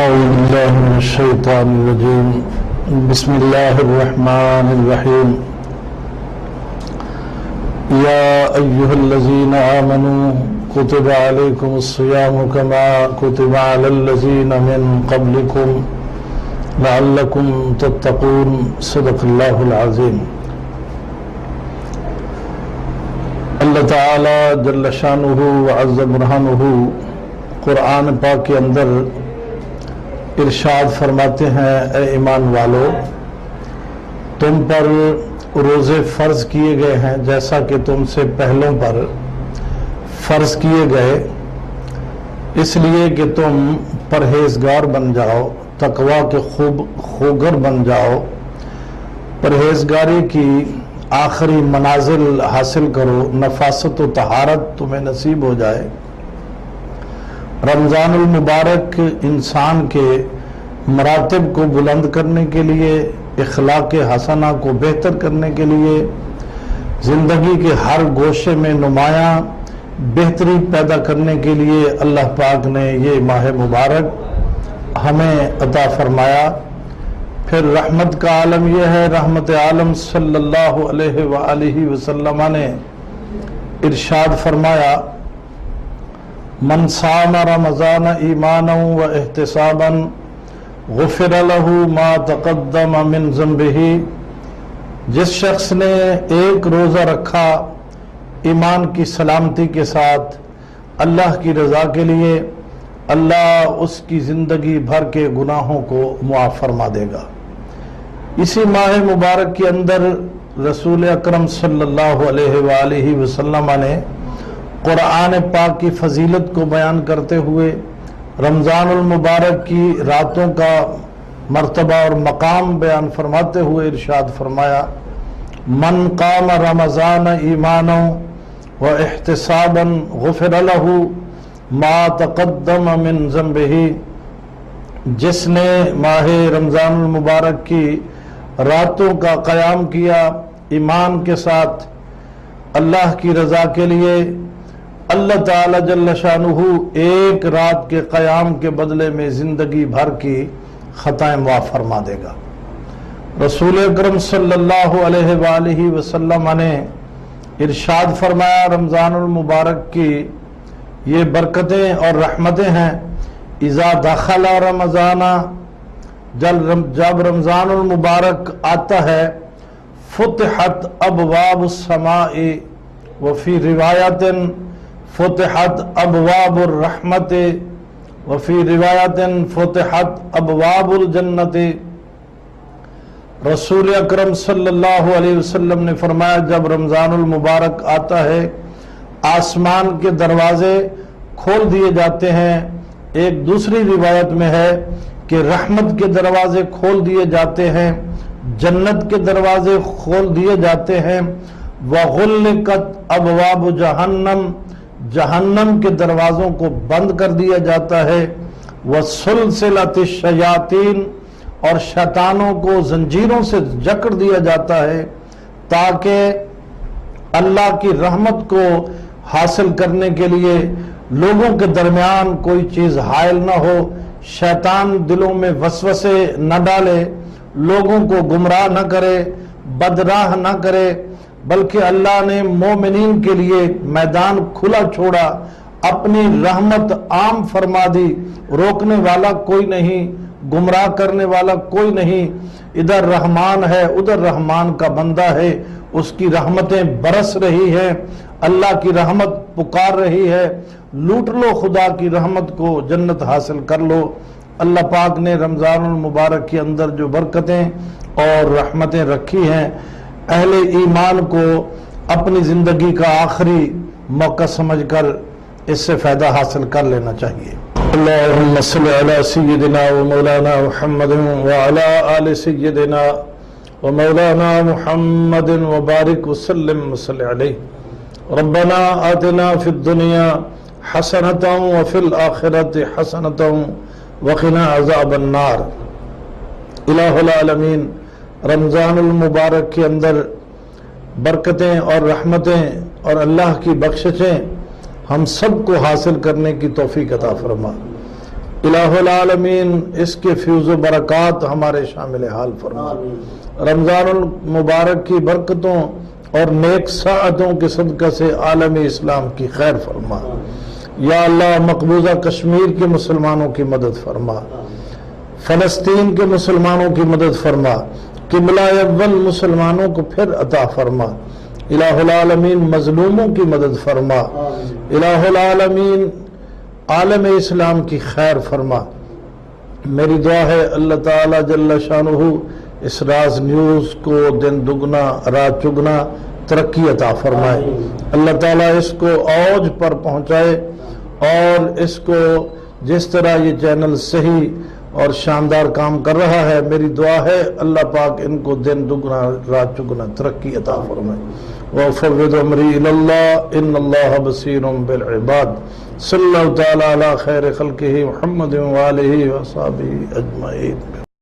أعوذ بالله من الشيطان الرجيم بسم الله الرحمن الرحيم يا أيها الذين آمنوا كتب عليكم الصيام كما كتب على الذين من قبلكم لعلكم تتقون صدق الله العظيم۔ اللہ تعالی جل شانہ وعز برہانہ قرآن پاک کے اندر ارشاد فرماتے ہیں، اے ایمان والو، تم پر روزے فرض کیے گئے ہیں جیسا کہ تم سے پہلوں پر فرض کیے گئے، اس لیے کہ تم پرہیزگار بن جاؤ، تقوی کے خوگر بن جاؤ، پرہیزگاری کی آخری منازل حاصل کرو، نفاست و طہارت تمہیں نصیب ہو جائے۔ رمضان المبارک انسان کے مراتب کو بلند کرنے کے لیے، اخلاق حسنہ کو بہتر کرنے کے لیے، زندگی کے ہر گوشے میں نمایاں بہتری پیدا کرنے کے لیے اللہ پاک نے یہ ماہ مبارک ہمیں عطا فرمایا۔ پھر رحمت کا عالم یہ ہے، رحمت عالم صلی اللہ علیہ وآلہ وسلم نے ارشاد فرمایا، من صام رمضان ایمانا و احتسابا غفر له ما تقدم من ذنبه، جس شخص نے ایک روزہ رکھا ایمان کی سلامتی کے ساتھ اللہ کی رضا کے لیے، اللہ اس کی زندگی بھر کے گناہوں کو معاف فرما دے گا۔ اسی ماہ مبارک کے اندر رسول اکرم صلی اللہ علیہ وآلہ وسلم نے قرآن پاک کی فضیلت کو بیان کرتے ہوئے رمضان المبارک کی راتوں کا مرتبہ اور مقام بیان فرماتے ہوئے ارشاد فرمایا، من قام رمضان ایمانا و احتسابا غفر له ما تقدم من ذنبه، جس نے ماہ رمضان المبارک کی راتوں کا قیام کیا ایمان کے ساتھ اللہ کی رضا کے لیے، اللہ تعالی جل شانہ ایک رات کے قیام کے بدلے میں زندگی بھر کی خطائیں معاف فرما دے گا۔ رسول اکرم صلی اللہ علیہ وآلہ وسلم نے ارشاد فرمایا، رمضان المبارک کی یہ برکتیں اور رحمتیں ہیں، اذا دخل رمضان، جب رمضان المبارک آتا ہے، فتحت ابواب السماء وفی روایت فتحت ابواب الرحمت وفی روایت فتحت ابواب الجنت۔ رسول اکرم صلی اللہ علیہ وسلم نے فرمایا، جب رمضان المبارک آتا ہے آسمان کے دروازے کھول دیے جاتے ہیں، ایک دوسری روایت میں ہے کہ رحمت کے دروازے کھول دیے جاتے ہیں، جنت کے دروازے کھول دیے جاتے ہیں، وغلقت ابواب جہنم، جہنم کے دروازوں کو بند کر دیا جاتا ہے، وسلسلۃ الشیاطین، اور شیطانوں کو زنجیروں سے جکڑ دیا جاتا ہے تاکہ اللہ کی رحمت کو حاصل کرنے کے لیے لوگوں کے درمیان کوئی چیز حائل نہ ہو، شیطان دلوں میں وسوسے نہ ڈالے، لوگوں کو گمراہ نہ کرے، بدراہ نہ کرے، بلکہ اللہ نے مومنین کے لیے میدان کھلا چھوڑا، اپنی رحمت عام فرما دی، روکنے والا کوئی نہیں، گمراہ کرنے والا کوئی نہیں، ادھر رحمان ہے ادھر رحمان کا بندہ ہے، اس کی رحمتیں برس رہی ہیں، اللہ کی رحمت پکار رہی ہے، لوٹ لو خدا کی رحمت کو، جنت حاصل کر لو۔ اللہ پاک نے رمضان المبارک کے اندر جو برکتیں اور رحمتیں رکھی ہیں، اہل ایمان کو اپنی زندگی کا آخری موقع سمجھ کر اس سے فائدہ حاصل کر لینا چاہیے۔ اللہم صلی علی سیدنا و مولانا محمد وعلی آل سیدنا و مولانا محمد وبارک وسلم وصلی علیہ۔ ربنا آتنا فی الدنیا حسنۃ وفی الآخرۃ حسنۃ وقنا عذاب النار۔ الہ العالمین، رمضان المبارک کے اندر برکتیں اور رحمتیں اور اللہ کی بخششیں ہم سب کو حاصل کرنے کی توفیق عطا فرما۔ الہ العالمین اس کے فیض و برکات ہمارے شامل حال فرما، رمضان المبارک کی برکتوں اور نیک ساعتوں کے صدقہ سے عالم اسلام کی خیر فرما۔ یا اللہ مقبوضہ کشمیر کے مسلمانوں کی مدد فرما، فلسطین کے مسلمانوں کی مدد فرما، قبلہ اول مسلمانوں کو پھر عطا فرما۔ الہ العالمین مظلوموں کی مدد فرما، الہ العالمین عالم اسلام کی خیر فرما۔ میری دعا ہے اللہ تعالی جل شانہ اس راز نیوز کو دن دگنا رات چگنا ترقی عطا فرمائے، اللہ تعالیٰ اس کو اوج پر پہنچائے، اور اس کو جس طرح یہ چینل صحیح اور شاندار کام کر رہا ہے، میری دعا ہے اللہ پاک ان کو دن دگنا رات چگنا ترقی عطا فرمائے۔ وَفَوِّضُ أَمْرِي إِلَى اللَّهِ إِنَّ اللَّهَ بَصِيرٌ بِالْعِبَادِ صلی اللہ تعالی علی خیر خلقہ محمد وآلہ وصحبہ اجمعین۔